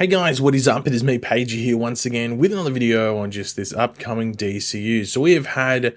Hey guys, what is up? It is me, Pagey, here once again with another video on just this upcoming DCU. So we have had,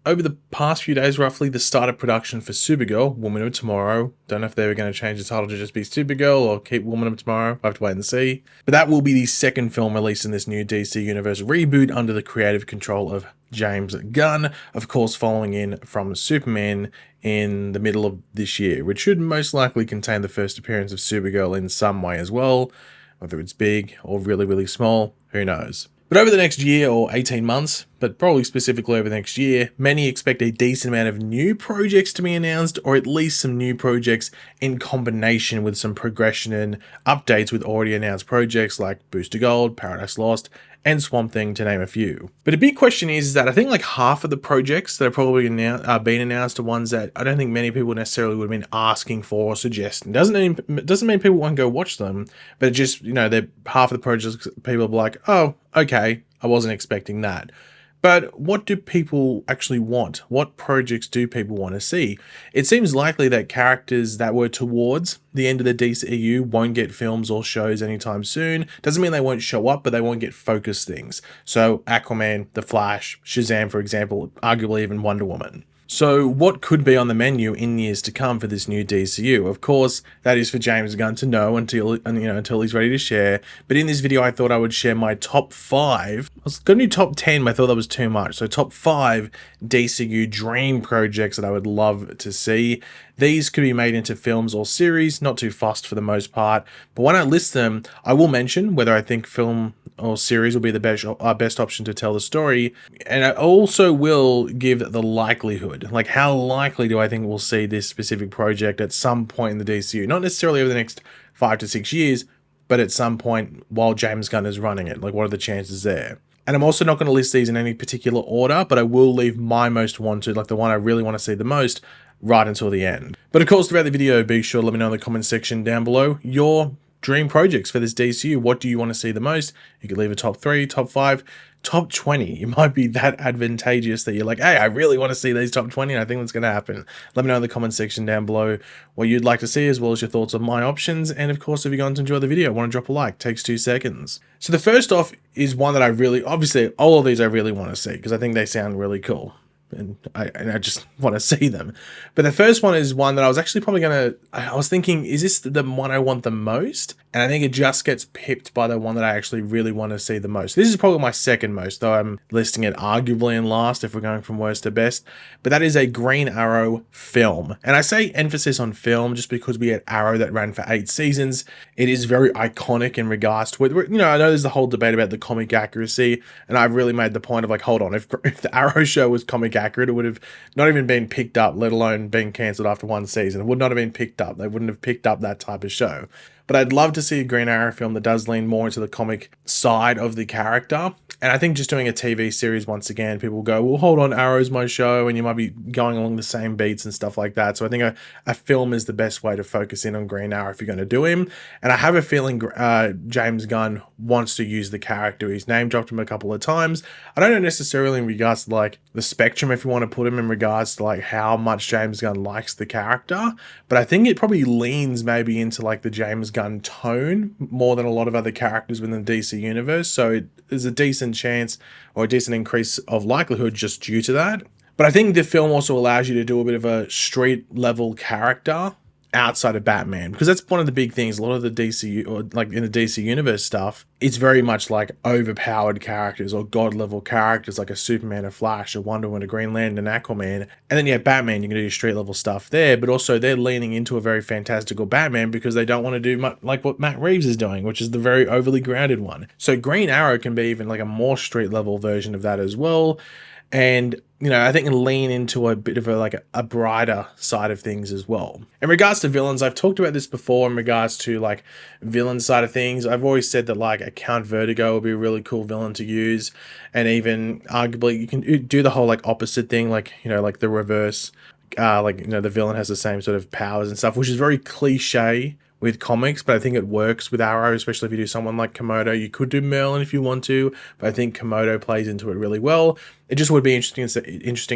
over the past few days roughly, the start of production for Supergirl, Woman of Tomorrow. Don't know if they were going to change the title to just be Supergirl or keep Woman of Tomorrow. I have to wait and see. But that will be the second film released in this new DC Universe reboot under the creative control of James Gunn, of course following in from Superman in the middle of this year, which should most likely contain the first appearance of Supergirl in some way as well. Whether it's big or really, really small, who knows. But over the next year or 18 months, but probably specifically over the next year, many expect a decent amount of new projects to be announced, or at least some new projects in combination with some progression and updates with already announced projects like Booster Gold, Paradise Lost, and Swamp Thing, to name a few. But a big question is that I think like half of the projects that are probably being announced are ones that I don't think many people necessarily would have been asking for or suggesting. Doesn't mean people won't go watch them, but it just, they're half of the projects people are like, oh, okay, I wasn't expecting that. But what do people actually want? What projects do people want to see? It seems likely that characters that were towards the end of the DCEU won't get films or shows anytime soon. Doesn't mean they won't show up, but they won't get focused things. So Aquaman, The Flash, Shazam, for example, arguably even Wonder Woman. So what could be on the menu in years to come for this new DCU? Of course, that is for James Gunn to know until he's ready to share. But in this video, I thought I would share my top 5. I was going to do top 10, but I thought that was too much. So top 5 DCU dream projects that I would love to see. These could be made into films or series, not too fussed for the most part. But when I list them, I will mention whether I think film or series will be the best option to tell the story. And I also will give the likelihood, like how likely do I think we'll see this specific project at some point in the DCU? Not necessarily over the next 5 to 6 years, but at some point while James Gunn is running it. Like, what are the chances there? And I'm also not going to list these in any particular order, but I will leave my most wanted, like the one I really want to see the most, right until the end. But of course, throughout the video, be sure to let me know in the comment section down below your dream projects for this DCU. What do you want to see the most? You could leave a top 3, top 5, top 20. It might be that advantageous that you're like, hey, I really want to see these top 20, and I think that's going to happen. Let me know in the comment section down below what you'd like to see, as well as your thoughts on my options. And of course, if you're going to enjoy the video, want to drop a like, takes 2 seconds. So the first off is one that I really, obviously all of these I really want to see because I think they sound really cool. And I just want to see them. But the first one is one that I was actually probably I was thinking, is this the one I want the most? And I think it just gets pipped by the one that I actually really want to see the most. This is probably my second most, though I'm listing it arguably in last if we're going from worst to best. But that is a Green Arrow film. And I say emphasis on film just because we had Arrow that ran for 8 seasons. It is very iconic in regards to it. I know there's the whole debate about the comic accuracy, and I've really made the point of like, hold on, if the Arrow show was comic accurate, it would have not even been picked up, let alone being cancelled after 1 season. It would not have been picked up. They wouldn't have picked up that type of show. But I'd love to see a Green Arrow film that does lean more into the comic side of the character. And I think just doing a TV series, once again, people will go, well, hold on, Arrow's my show, and you might be going along the same beats and stuff like that. So I think a film is the best way to focus in on Green Arrow if you're going to do him. And I have a feeling James Gunn wants to use the character. He's name dropped him a couple of times. I don't know necessarily in regards to like the spectrum, if you want to put him in regards to like how much James Gunn likes the character, but I think it probably leans maybe into like the James Gunn tone more than a lot of other characters within the DC universe. So there's a decent chance or a decent increase of likelihood just due to that. But I think the film also allows you to do a bit of a street level character outside of Batman, because that's one of the big things. A lot of the DC, or like in the DC universe stuff, it's very much like overpowered characters or god level characters like a Superman, a Flash, a Wonder Woman, a Green Lantern, an Aquaman. And then you have Batman, you can do street level stuff there, but also they're leaning into a very fantastical Batman because they don't want to do much like what Matt Reeves is doing, which is the very overly grounded one. So Green Arrow can be even like a more street level version of that as well. And I think lean into a bit of a brighter side of things as well. In regards to villains, I've talked about this before in regards to like villain side of things. I've always said that like a Count Vertigo would be a really cool villain to use. And even arguably you can do the whole like opposite thing, like, like the reverse, the villain has the same sort of powers and stuff, which is very cliche with comics, but I think it works with Arrow, especially if you do someone like Komodo. You could do Merlin if you want to, but I think Komodo plays into it really well. It just would be interesting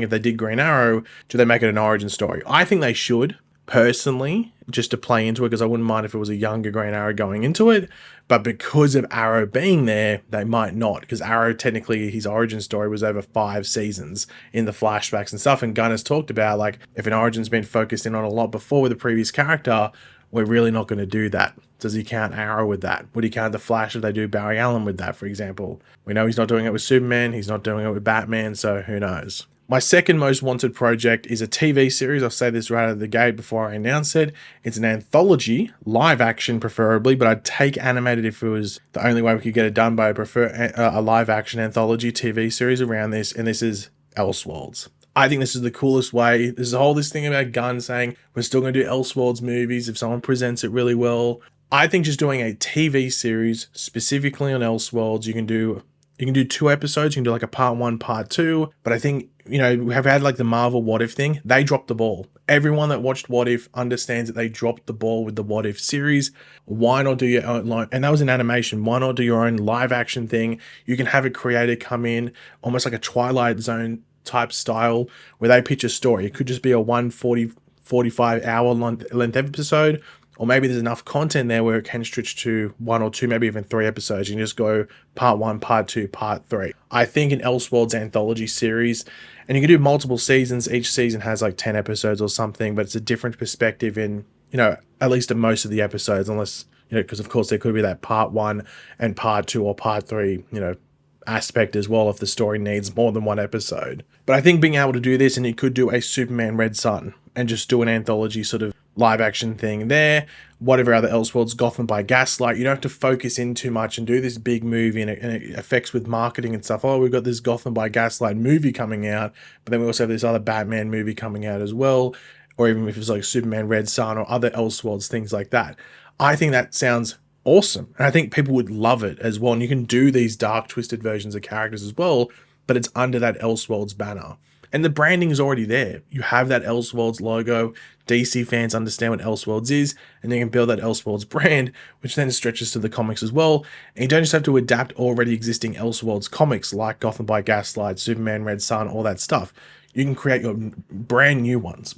if they did Green Arrow. Do they make it an origin story? I think they should, personally. just to play into it, because I wouldn't mind if it was a younger Green Arrow going into it. But because of Arrow being there, they might not, because Arrow, technically, his origin story was over 5 seasons in the flashbacks and stuff. And Gunn has talked about, like, if an origin's been focused in on a lot before with the previous character, we're really not going to do that. Does he count Arrow with that? Would he count the Flash if they do Barry Allen with that, for example? We know he's not doing it with Superman. He's not doing it with Batman, so who knows? My second most wanted project is a TV series. I'll say this right out of the gate before I announce it. It's an anthology, live action preferably, but I'd take animated if it was the only way we could get it done. But I prefer a live action anthology TV series around this, and this is Elseworlds. I think this is the coolest way. There's this thing about Gunn saying we're still going to do Elseworlds movies if someone presents it really well. I think just doing a TV series specifically on Elseworlds, you can do 2 episodes. You can do like a part 1, part 2. But I think, we have had like the Marvel What If thing. They dropped the ball. Everyone that watched What If understands that they dropped the ball with the What If series. Why not do your own, and that was an animation. Why not do your own live action thing? You can have a creator come in, almost like a Twilight Zone type style, where they pitch a story. It could just be a 45 hour length episode, or maybe there's enough content there where it can stretch to 1 or 2, maybe even 3 episodes. You can just go part 1, part 2, part 3. I think an Elseworlds anthology series, and you can do multiple seasons. Each season has like 10 episodes or something, but it's a different perspective in, at least in most of the episodes, unless, because of course there could be that part 1 and part 2 or part 3, aspect as well if the story needs more than 1 episode. But I think being able to do this, and you could do a Superman Red Sun and just do an anthology sort of live action thing there, whatever other Elseworlds, Gotham by Gaslight, you don't have to focus in too much and do this big movie, and it affects with marketing and stuff. Oh, we've got this Gotham by Gaslight movie coming out, but then we also have this other Batman movie coming out as well, or even if it's like Superman Red Sun or other Elseworlds, things like that. I think that sounds awesome. And I think people would love it as well. And you can do these dark, twisted versions of characters as well, but it's under that Elseworlds banner. And the branding is already there. You have that Elseworlds logo. DC fans understand what Elseworlds is, and they can build that Elseworlds brand, which then stretches to the comics as well. And you don't just have to adapt already existing Elseworlds comics like Gotham by Gaslight, Superman Red Sun, all that stuff. You can create your brand new ones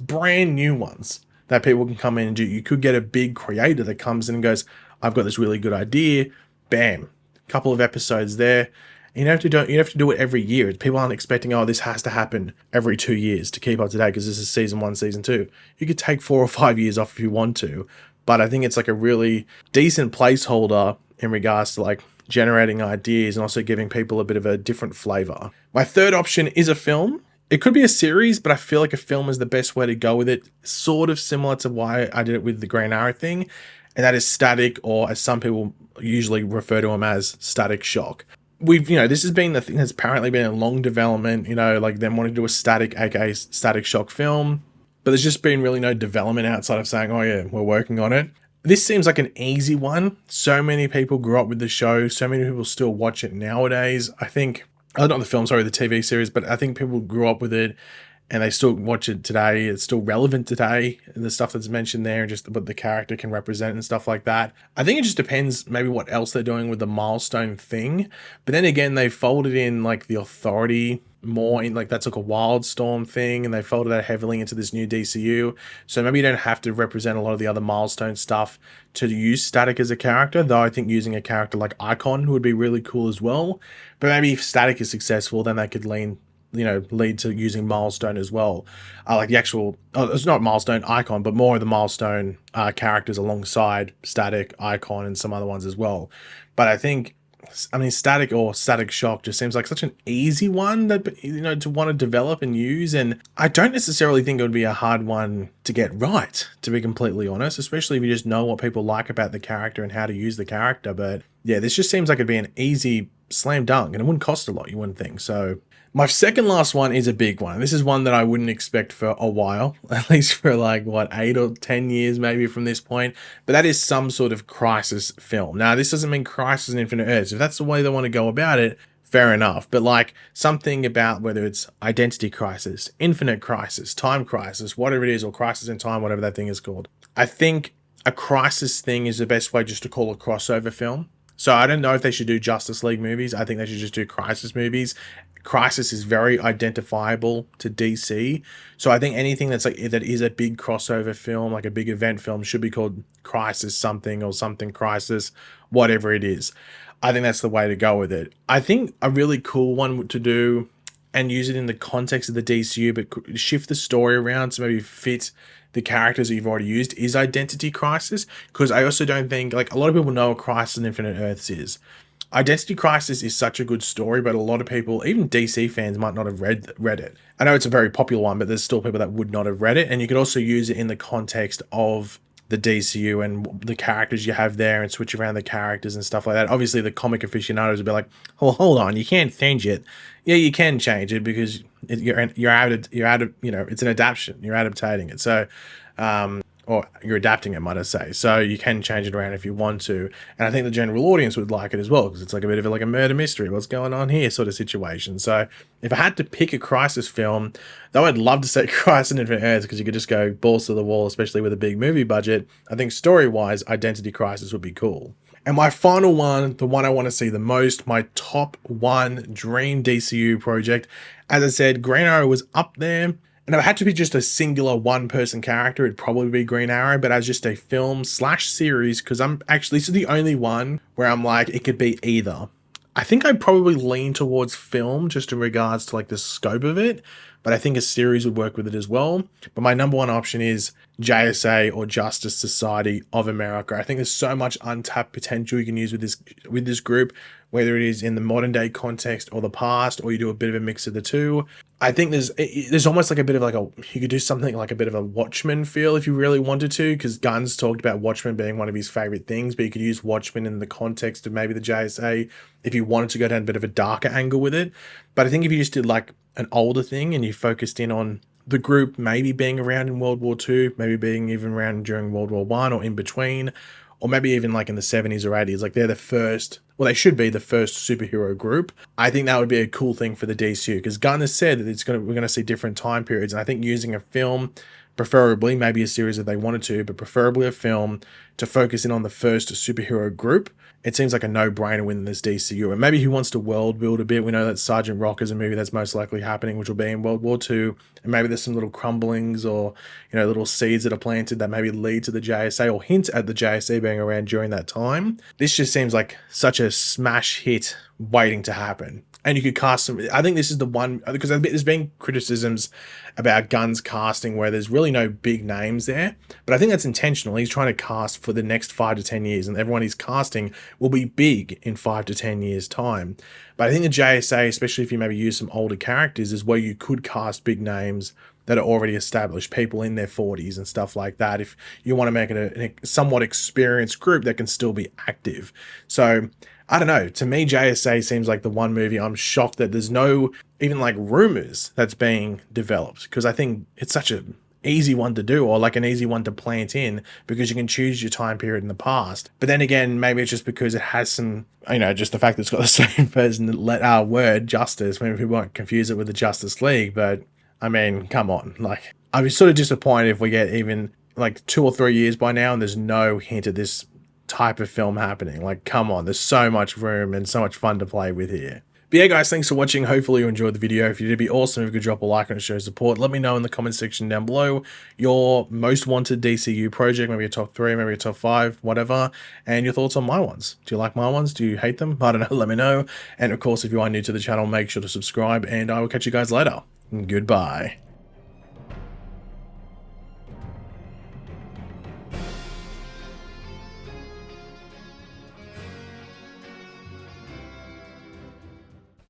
that people can come in and do. You could get a big creator that comes in and goes, I've got this really good idea. Bam, couple of episodes there. You don't have to do it every year. People aren't expecting, this has to happen every 2 years to keep up to date because this is season 1, season 2. You could take 4 or 5 years off if you want to, but I think it's like a really decent placeholder in regards to like generating ideas and also giving people a bit of a different flavor. My third option is a film. It could be a series, but I feel like a film is the best way to go with it. Sort of similar to why I did it with the Green Arrow thing, and that is Static, or as some people usually refer to them as, Static Shock. This has been the thing that's apparently been a long development, like them wanting to do a Static, aka Static Shock film, but there's just been really no development outside of saying, oh yeah, we're working on it. This seems like an easy one. So many people grew up with the show. So many people still watch it nowadays. I think, not the film, sorry, the TV series, but I think people grew up with it and they still watch it today. It's still relevant today, and the stuff that's mentioned there, and just what the character can represent and stuff like that. I think it just depends maybe what else they're doing with the milestone thing. But then again, they folded in like the Authority more in, like that's like a Wildstorm thing, and they folded that heavily into this new DCU. So maybe you don't have to represent a lot of the other milestone stuff to use Static as a character, though I think using a character like Icon would be really cool as well. But maybe if Static is successful, then they could lead to using Milestone as well. Like the actual, it's not Milestone, Icon, but more of the Milestone characters alongside Static, Icon, and some other ones as well. But I think, Static or Static Shock just seems like such an easy one that, to want to develop and use. And I don't necessarily think it would be a hard one to get right, to be completely honest, especially if you just know what people like about the character and how to use the character. But yeah, this just seems like it'd be an easy slam dunk, and it wouldn't cost a lot, you wouldn't think. So my second last one is a big one. This is one that I wouldn't expect for a while, at least for 8 or 10 years maybe from this point. But that is some sort of crisis film. Now, this doesn't mean Crisis on Infinite Earths. If that's the way they want to go about it, fair enough. But something about whether it's Identity Crisis, Infinite Crisis, Time Crisis, whatever it is, or Crisis in Time, whatever that thing is called. I think a crisis thing is the best way just to call a crossover film. So I don't know if they should do Justice League movies. I think they should just do Crisis movies. Crisis is very identifiable to DC. So I think anything that's like that is a big crossover film, like a big event film, should be called Crisis something or something Crisis, whatever it is. I think that's the way to go with it. I think a really cool one to do and use it in the context of the DCU, but shift the story around to maybe fit the characters that you've already used is Identity Crisis. Because I also don't think, like, a lot of people know what Crisis on Infinite Earths is. Identity Crisis is such a good story, but a lot of people, even DC fans, might not have read it. I know it's a very popular one, but there's still people that would not have read it. And you could also use it in the context of the DCU and the characters you have there and switch around the characters and stuff like that. Obviously, the comic aficionados would be like, "Oh, hold on, you can't change it." Yeah, you can change it because you're out of it's an adaptation. You're adaptating it. So, or you're adapting it, might I say. So you can change it around if you want to. And I think the general audience would like it as well, because it's like a bit of like a murder mystery. What's going on here sort of situation. So if I had to pick a Crisis film, though I'd love to say Crisis on Infinite Earths, because you could just go balls to the wall, especially with a big movie budget. I think story-wise, Identity Crisis would be cool. And my final one, the one I want to see the most, my top one dream DCU project. As I said, Green Arrow was up there. And if it had to be just a singular one-person character, it'd probably be Green Arrow, but as just a film/series, because this is the only one where I'm like, it could be either. I think I'd probably lean towards film just in regards to like the scope of it, but I think a series would work with it as well. But my number one option is JSA or Justice Society of America. I think there's so much untapped potential you can use with this group, whether it is in the modern day context or the past, or you do a bit of a mix of the two. I think there's almost like a bit of like you could do something like a bit of a Watchmen feel if you really wanted to, because Gunn's talked about Watchmen being one of his favorite things, but you could use Watchmen in the context of maybe the JSA if you wanted to go down a bit of a darker angle with it. But I think if you just did like an older thing and you focused in on the group maybe being around in World War II, maybe being even around during World War I or in between, or maybe even like in the 70s or 80s, like they're the first, well, they should be the first superhero group. I think that would be a cool thing for the DCU, because Gunn has said that we're going to see different time periods. And I think using a film, preferably maybe a series if they wanted to, but preferably a film to focus in on the first superhero group, it seems like a no-brainer within this DCU. And maybe he wants to world build a bit. We know that Sergeant Rock is a movie that's most likely happening, which will be in World War II. And maybe there's some little crumblings or, little seeds that are planted that maybe lead to the JSA or hint at the JSA being around during that time. This just seems like such a smash hit waiting to happen. And you could cast some, I think this is the one, because there's been criticisms about Gunn's casting where there's really no big names there, but I think that's intentional. He's trying to cast for the next 5 to 10 years, and everyone he's casting will be big in 5 to 10 years time. But I think the JSA, especially if you maybe use some older characters, is where you could cast big names that are already established, people in their 40s and stuff like that, if you want to make it a somewhat experienced group that can still be active. So I don't know. To me, JSA seems like the one movie I'm shocked that there's no even like rumors that's being developed, because I think it's such an easy one to do, or like an easy one to plant in, because you can choose your time period in the past. But then again, maybe it's just because it has some, just the fact that it's got the same person word, Justice. Maybe people won't confuse it with the Justice League, but I mean, come on. Like, I'd be sort of disappointed if we get even like 2 or 3 years by now and there's no hint of this type of film happening. Like, come on, there's so much room and so much fun to play with here. But yeah, guys, thanks for watching. Hopefully you enjoyed the video. If you did, it'd be awesome if you could drop a like and show support. Let me know in the comment section down below your most wanted DCU project, maybe a top 3, maybe a top 5, whatever, and your thoughts on my ones. Do you like my ones? Do you hate them? I don't know. Let me know. And of course, if you are new to the channel, make sure to subscribe, and I will catch you guys later. Goodbye.